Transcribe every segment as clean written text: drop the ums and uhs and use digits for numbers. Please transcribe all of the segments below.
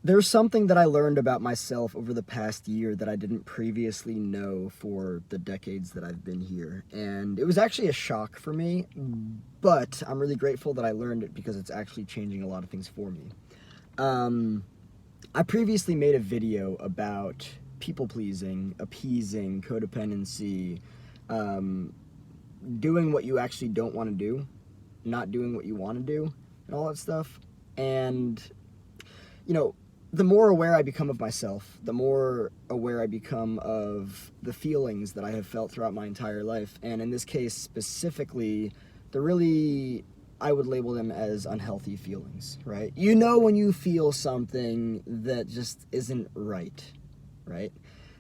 There's something that I learned about myself over the past year that I didn't previously know for the decades that I've been here. And it was actually a shock for me, but I'm really grateful that I learned it because it's actually changing a lot of things for me. I previously made a video about people pleasing, appeasing, codependency, doing what you actually don't want to do, not doing what you want to do, and all that stuff. And, you know, the more aware I become of myself, the more aware I become of the feelings that I have felt throughout my entire life. And in this case, specifically, I would label them as unhealthy feelings, right? You know when you feel something that just isn't right?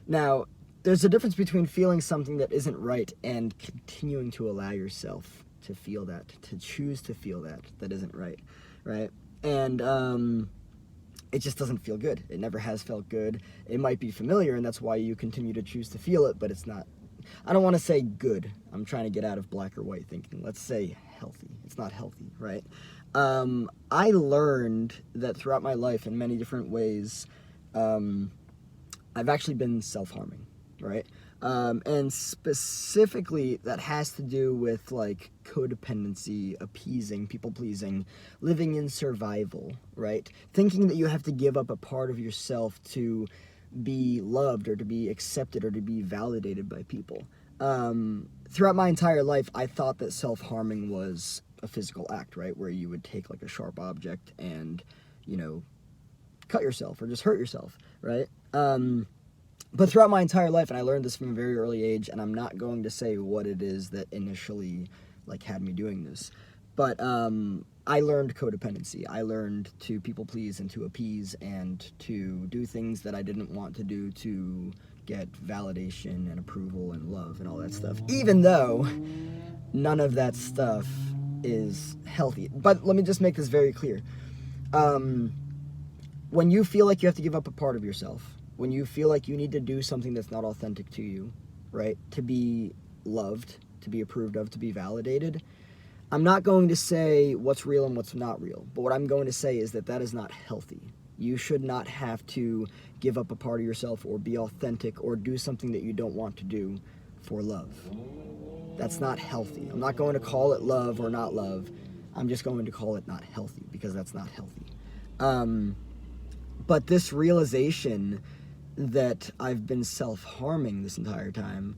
Now, there's a difference between feeling something that isn't right and continuing to allow yourself to feel that, to choose to feel that isn't right? And, it just doesn't feel good. It never has felt good. It might be familiar, and that's why you continue to choose to feel it, but it's not. I don't want to say good. I'm trying to get out of black or white thinking. Let's say healthy. It's not healthy, right? I learned that throughout my life in many different ways, I've actually been self-harming, right? And specifically, that has to do with like codependency, appeasing, people pleasing, living in survival, right? Thinking that you have to give up a part of yourself to be loved or to be accepted or to be validated by people. Throughout my entire life, I thought that self-harming was a physical act, right? Where you would take like a sharp object and, cut yourself or just hurt yourself, right? But throughout my entire life, and I learned this from a very early age, and I'm not going to say what it is that initially had me doing this, but I learned codependency. I learned to people please and to appease and to do things that I didn't want to do to get validation and approval and love and all that stuff, even though none of that stuff is healthy. But let me just make this very clear. When you feel like you have to give up a part of yourself, when you feel like you need to do something that's not authentic to you, right, to be loved, to be approved of, to be validated, I'm not going to say what's real and what's not real, but what I'm going to say is that is not healthy. You should not have to give up a part of yourself or be authentic or do something that you don't want to do for love. That's not healthy. I'm not going to call it love or not love. I'm just going to call it not healthy because that's not healthy. But this realization that I've been self-harming this entire time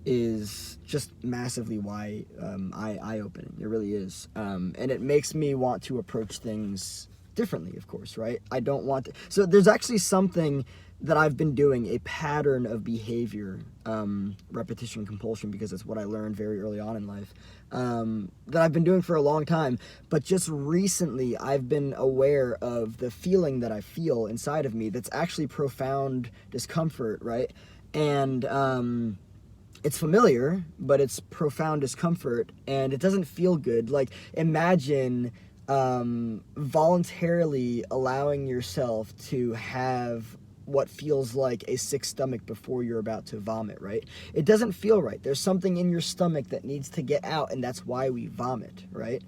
is just massively eye-opening. It really is. And it makes me want to approach things differently, of course, right? I don't want to. So there's actually something that I've been doing, a pattern of behavior, repetition, compulsion, because it's what I learned very early on in life, that I've been doing for a long time. But just recently, I've been aware of the feeling that I feel inside of me that's actually profound discomfort, right? And it's familiar, but it's profound discomfort, and it doesn't feel good. Like, imagine voluntarily allowing yourself to have what feels like a sick stomach before you're about to vomit, right? It doesn't feel right. There's something in your stomach that needs to get out, and that's why we vomit, right?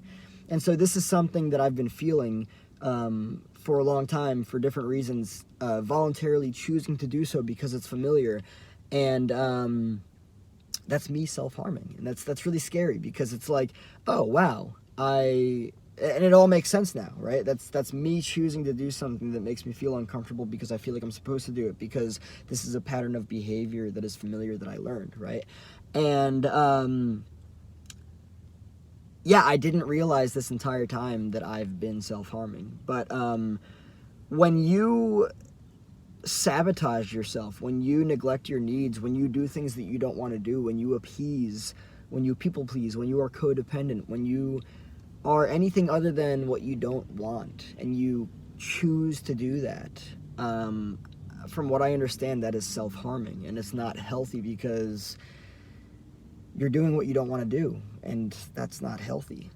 And so this is something that I've been feeling for a long time for different reasons, voluntarily choosing to do so because it's familiar. And that's me self-harming, and that's really scary because it's like, oh wow, and it all makes sense now, right? That's me choosing to do something that makes me feel uncomfortable because I feel like I'm supposed to do it because this is a pattern of behavior that is familiar that I learned, right? And yeah, I didn't realize this entire time that I've been self-harming, but when you sabotage yourself, when you neglect your needs, when you do things that you don't want to do, when you appease, when you people please, when you are codependent, when you are anything other than what you don't want, and you choose to do that, from what I understand, that is self-harming, and it's not healthy because you're doing what you don't want to do, and that's not healthy.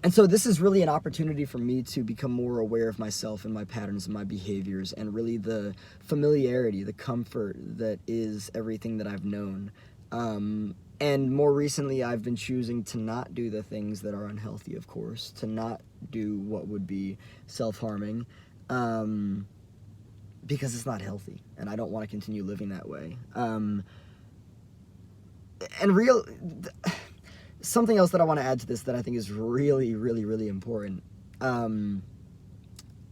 And so this is really an opportunity for me to become more aware of myself and my patterns and my behaviors, and really the familiarity, the comfort that is everything that I've known. And more recently, I've been choosing to not do the things that are unhealthy, of course, to not do what would be self-harming, because it's not healthy, and I don't want to continue living that way. Something else that I want to add to this that I think is really, really, really important.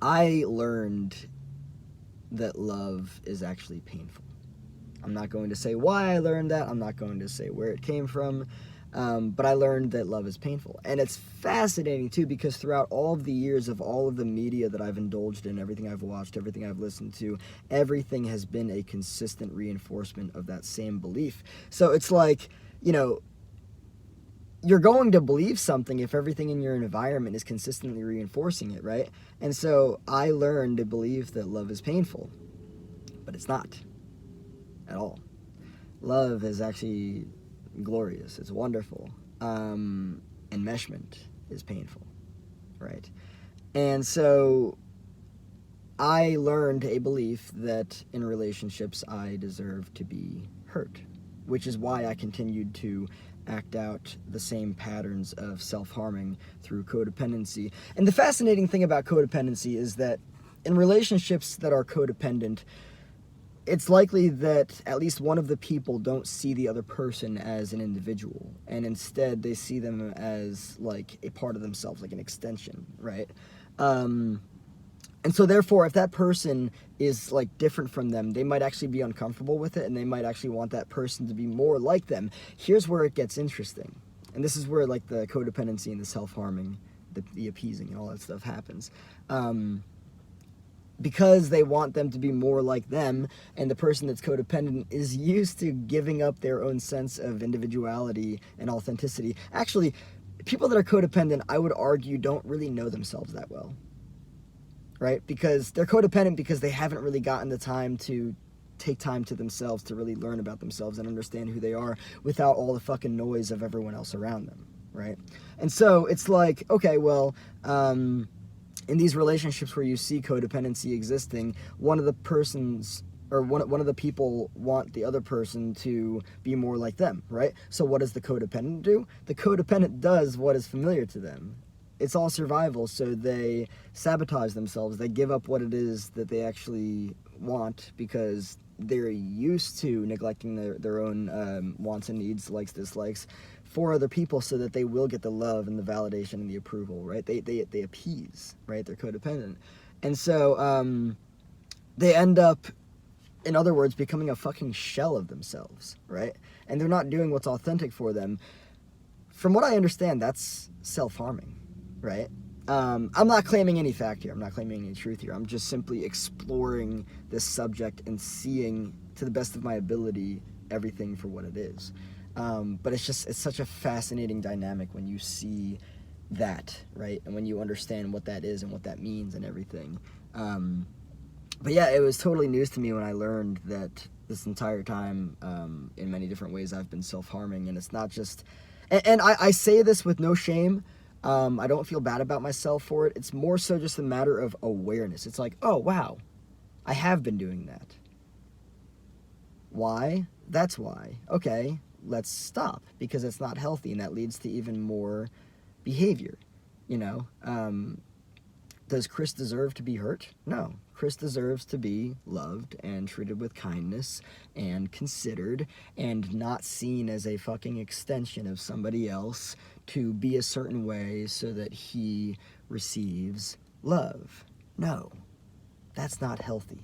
I learned that love is actually painful. I'm not going to say why I learned that. I'm not going to say where it came from. But I learned that love is painful. And it's fascinating, too, because throughout all of the years of all of the media that I've indulged in, everything I've watched, everything I've listened to, everything has been a consistent reinforcement of that same belief. So it's like, you know, you're going to believe something if everything in your environment is consistently reinforcing it, right? And so I learned to believe that love is painful, but it's not at all. Love is actually glorious. It's wonderful. Enmeshment is painful, right? And so I learned a belief that in relationships I deserve to be hurt, which is why I continued to act out the same patterns of self-harming through codependency. And the fascinating thing about codependency is that in relationships that are codependent, it's likely that at least one of the people don't see the other person as an individual, and instead they see them as like a part of themselves, like an extension, right? And so therefore, if that person is like different from them, they might actually be uncomfortable with it, and they might actually want that person to be more like them. Here's where it gets interesting. And this is where like the codependency and the self-harming, the appeasing and all that stuff happens. Because they want them to be more like them, and the person that's codependent is used to giving up their own sense of individuality and authenticity. Actually, people that are codependent, I would argue, don't really know themselves that well. Right? Because they're codependent because they haven't really gotten the time to take time to themselves to really learn about themselves and understand who they are without all the fucking noise of everyone else around them, right? And so it's like, okay, well, in these relationships where you see codependency existing, one of the persons or one of the people want the other person to be more like them, right? So what does the codependent do? The codependent does what is familiar to them. It's all survival, so they sabotage themselves. They give up what it is that they actually want because they're used to neglecting their own wants and needs, likes, dislikes, for other people so that they will get the love and the validation and the approval, right? They appease, right? They're codependent. And so they end up, in other words, becoming a fucking shell of themselves, right? And they're not doing what's authentic for them. From what I understand, that's self-harming. Right? I'm not claiming any fact here. I'm not claiming any truth here. I'm just simply exploring this subject and seeing, to the best of my ability, everything for what it is. But it's such a fascinating dynamic when you see that, right? And when you understand what that is and what that means and everything. But yeah, it was totally news to me when I learned that this entire time, in many different ways, I've been self-harming. And it's not just... And I say this with no shame. I don't feel bad about myself for it. It's more so just a matter of awareness. It's like, oh, wow, I have been doing that. Why? That's why. Okay, let's stop, because it's not healthy, and that leads to even more behavior, you know? Does Chris deserve to be hurt? No. Chris deserves to be loved and treated with kindness and considered and not seen as a fucking extension of somebody else to be a certain way so that he receives love. No. That's not healthy.